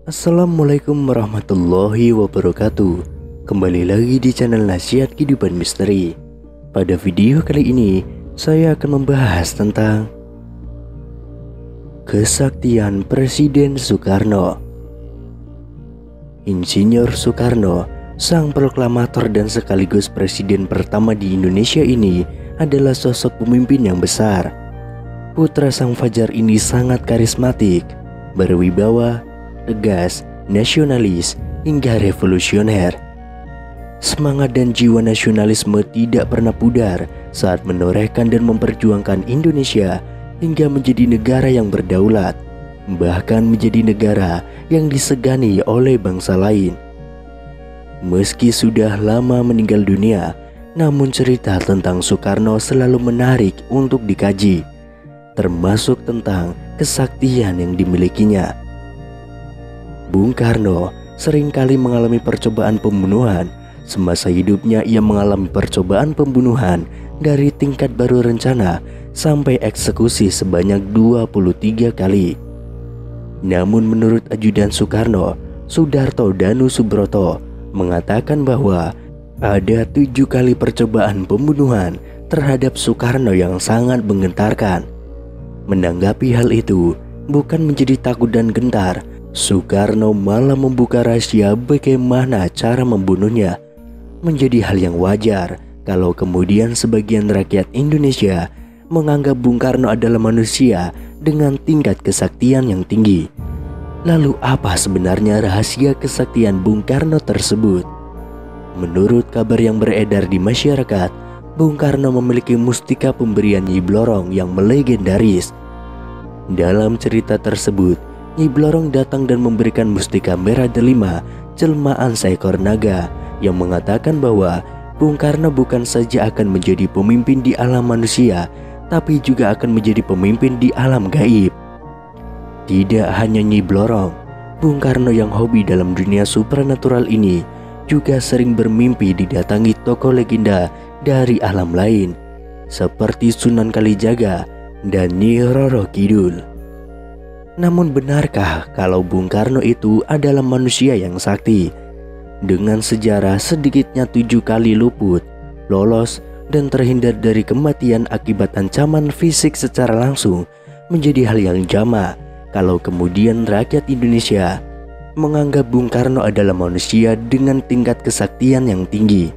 Assalamualaikum warahmatullahi wabarakatuh. Kembali lagi di channel Nasihat Kehidupan Misteri. Pada video kali ini saya akan membahas tentang kesaktian Presiden Soekarno. Insinyur Soekarno, sang proklamator dan sekaligus presiden pertama di Indonesia ini, adalah sosok pemimpin yang besar. Putra sang fajar ini sangat karismatik, berwibawa, tegas, nasionalis, hingga revolusioner. Semangat dan jiwa nasionalisme tidak pernah pudar saat menorehkan dan memperjuangkan Indonesia hingga menjadi negara yang berdaulat, bahkan menjadi negara yang disegani oleh bangsa lain. Meski sudah lama meninggal dunia, namun cerita tentang Soekarno selalu menarik untuk dikaji, termasuk tentang kesaktian yang dimilikinya. Bung Karno seringkali mengalami percobaan pembunuhan. Semasa hidupnya ia mengalami percobaan pembunuhan dari tingkat baru rencana sampai eksekusi sebanyak 23 kali. Namun menurut ajudan Soekarno, Sudarto Danu Subroto, mengatakan bahwa ada 7 kali percobaan pembunuhan terhadap Soekarno yang sangat menggentarkan. Menanggapi hal itu, bukan menjadi takut dan gentar, Soekarno malah membuka rahasia bagaimana cara membunuhnya. Menjadi hal yang wajar kalau kemudian sebagian rakyat Indonesia menganggap Bung Karno adalah manusia dengan tingkat kesaktian yang tinggi. Lalu apa sebenarnya rahasia kesaktian Bung Karno tersebut? Menurut kabar yang beredar di masyarakat, Bung Karno memiliki mustika pemberian Nyi Blorong yang melegendaris. Dalam cerita tersebut, Nyi Blorong datang dan memberikan mustika merah delima jelmaan seekor naga yang mengatakan bahwa Bung Karno bukan saja akan menjadi pemimpin di alam manusia, tapi juga akan menjadi pemimpin di alam gaib. Tidak hanya Nyi Blorong, Bung Karno yang hobi dalam dunia supranatural ini juga sering bermimpi didatangi tokoh legenda dari alam lain seperti Sunan Kalijaga dan Nyi Roro Kidul. Namun benarkah kalau Bung Karno itu adalah manusia yang sakti? Dengan sejarah sedikitnya 7 kali luput, lolos, dan terhindar dari kematian akibat ancaman fisik secara langsung, menjadi hal yang jamak kalau kemudian rakyat Indonesia menganggap Bung Karno adalah manusia dengan tingkat kesaktian yang tinggi.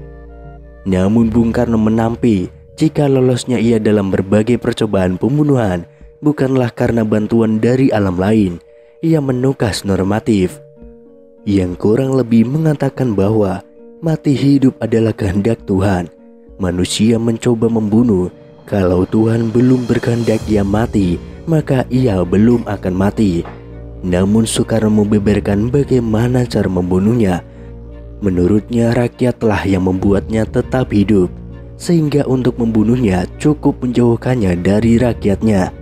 Namun Bung Karno menampi jika lolosnya ia dalam berbagai percobaan pembunuhan bukanlah karena bantuan dari alam lain. Ia menukas normatif yang kurang lebih mengatakan bahwa mati hidup adalah kehendak Tuhan. Manusia mencoba membunuh. Kalau Tuhan belum berkehendak ia mati, maka ia belum akan mati. Namun Soekarno membeberkan bagaimana cara membunuhnya. Menurutnya rakyatlah yang membuatnya tetap hidup, sehingga untuk membunuhnya cukup menjauhkannya dari rakyatnya.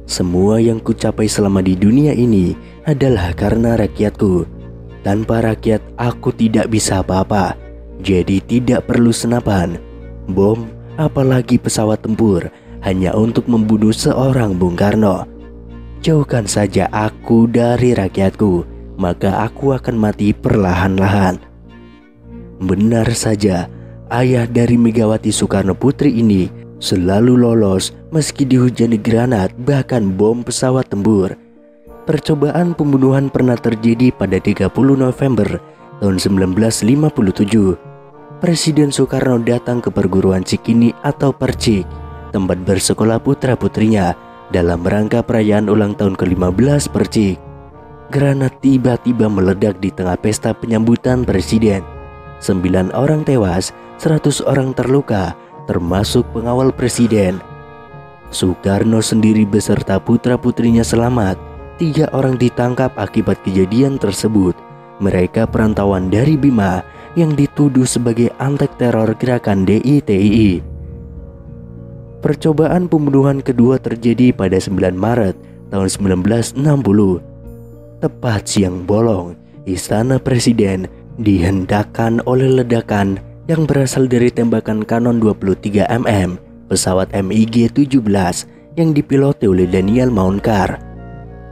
Semua yang kucapai selama di dunia ini adalah karena rakyatku. Tanpa rakyat aku tidak bisa apa-apa. Jadi tidak perlu senapan, bom, apalagi pesawat tempur hanya untuk membunuh seorang Bung Karno. Jauhkan saja aku dari rakyatku, maka aku akan mati perlahan-lahan. Benar saja, ayah dari Megawati Soekarno Putri ini selalu lolos meski dihujani granat bahkan bom pesawat tempur. Percobaan pembunuhan pernah terjadi pada 30 November tahun 1957. Presiden Soekarno datang ke perguruan Cikini atau Percik, tempat bersekolah putra-putrinya, dalam rangka perayaan ulang tahun ke-15 Percik. Granat tiba-tiba meledak di tengah pesta penyambutan presiden. 9 orang tewas, 100 orang terluka, termasuk pengawal presiden. Soekarno sendiri beserta putra-putrinya selamat. 3 orang ditangkap akibat kejadian tersebut. Mereka perantauan dari Bima yang dituduh sebagai antek teror gerakan DITII. Percobaan pembunuhan kedua terjadi pada 9 Maret tahun 1960. Tepat siang bolong, Istana Presiden dihendakkan oleh ledakan yang berasal dari tembakan kanon 23 mm pesawat MiG-17 yang dipiloti oleh Daniel Maunkar.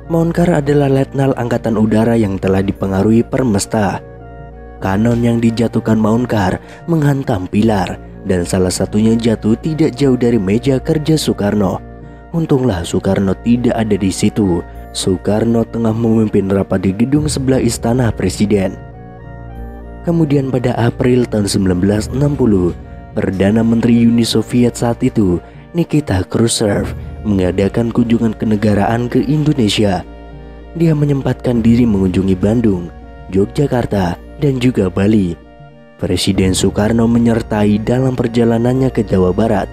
Maunkar adalah letnan angkatan udara yang telah dipengaruhi Permesta. Kanon yang dijatuhkan Maunkar menghantam pilar dan salah satunya jatuh tidak jauh dari meja kerja Soekarno. Untunglah Soekarno tidak ada di situ. Soekarno tengah memimpin rapat di gedung sebelah istana presiden. Kemudian pada April tahun 1960, Perdana Menteri Uni Soviet saat itu, Nikita Khrushchev, mengadakan kunjungan kenegaraan ke Indonesia. Dia menyempatkan diri mengunjungi Bandung, Yogyakarta, dan juga Bali. Presiden Soekarno menyertai dalam perjalanannya ke Jawa Barat.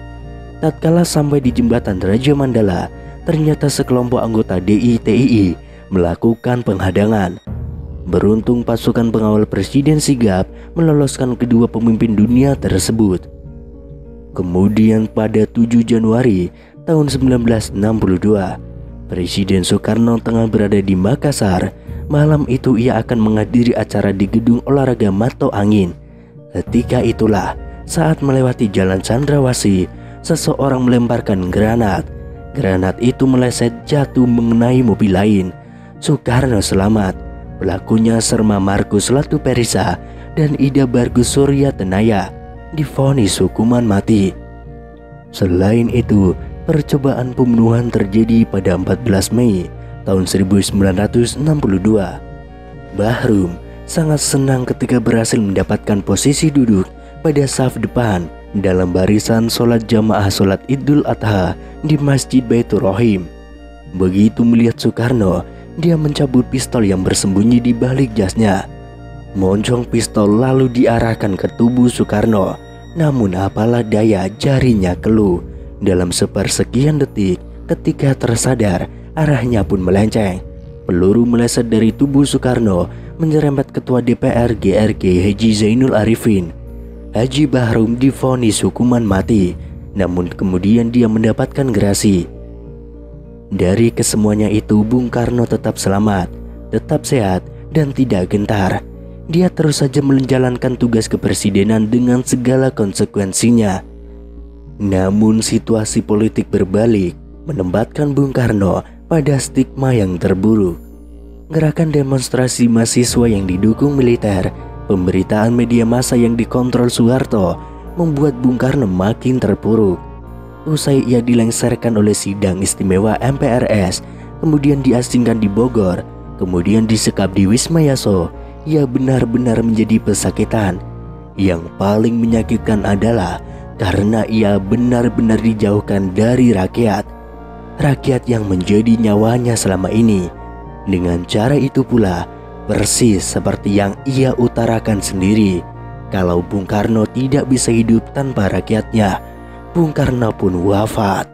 Tatkala sampai di jembatan Raja Mandala, ternyata sekelompok anggota DITII melakukan penghadangan. Beruntung pasukan pengawal presiden sigap meloloskan kedua pemimpin dunia tersebut. Kemudian pada 7 Januari tahun 1962, Presiden Soekarno tengah berada di Makassar. Malam itu ia akan menghadiri acara di gedung olahraga Mato Angin. Ketika itulah saat melewati Jalan Chandrawasih, seseorang melemparkan granat. Granat itu meleset jatuh mengenai mobil lain. Soekarno selamat. Pelakunya Serma Markus Latuperisa dan Ida Bargus Surya Tenaya divonis hukuman mati. Selain itu, percobaan pembunuhan terjadi pada 14 Mei tahun 1962. Bahrum sangat senang ketika berhasil mendapatkan posisi duduk pada saf depan dalam barisan sholat jamaah sholat Idul Adha di Masjid Baitur Rahim. Begitu melihat Soekarno, dia mencabut pistol yang bersembunyi di balik jasnya. Moncong pistol lalu diarahkan ke tubuh Soekarno. Namun apalah daya, jarinya keluh. Dalam sepersekian detik, ketika tersadar, arahnya pun melenceng. Peluru meleset dari tubuh Soekarno menyerempet Ketua DPR GRG Haji Zainul Arifin. Haji Bahrum divonis hukuman mati, namun kemudian dia mendapatkan gerasi. Dari kesemuanya itu, Bung Karno tetap selamat, tetap sehat, dan tidak gentar. Dia terus saja menjalankan tugas kepresidenan dengan segala konsekuensinya. Namun situasi politik berbalik, menempatkan Bung Karno pada stigma yang terburuk. Gerakan demonstrasi mahasiswa yang didukung militer, pemberitaan media massa yang dikontrol Soeharto, membuat Bung Karno makin terpuruk. Usai ia dilengsarkan oleh sidang istimewa MPRS, kemudian diasingkan di Bogor, kemudian disekap di Wisma Yaso, ia benar-benar menjadi pesakitan. Yang paling menyakitkan adalah karena ia benar-benar dijauhkan dari rakyat. Rakyat yang menjadi nyawanya selama ini. Dengan cara itu pula, persis seperti yang ia utarakan sendiri, kalau Bung Karno tidak bisa hidup tanpa rakyatnya, Bung Karno pun wafat.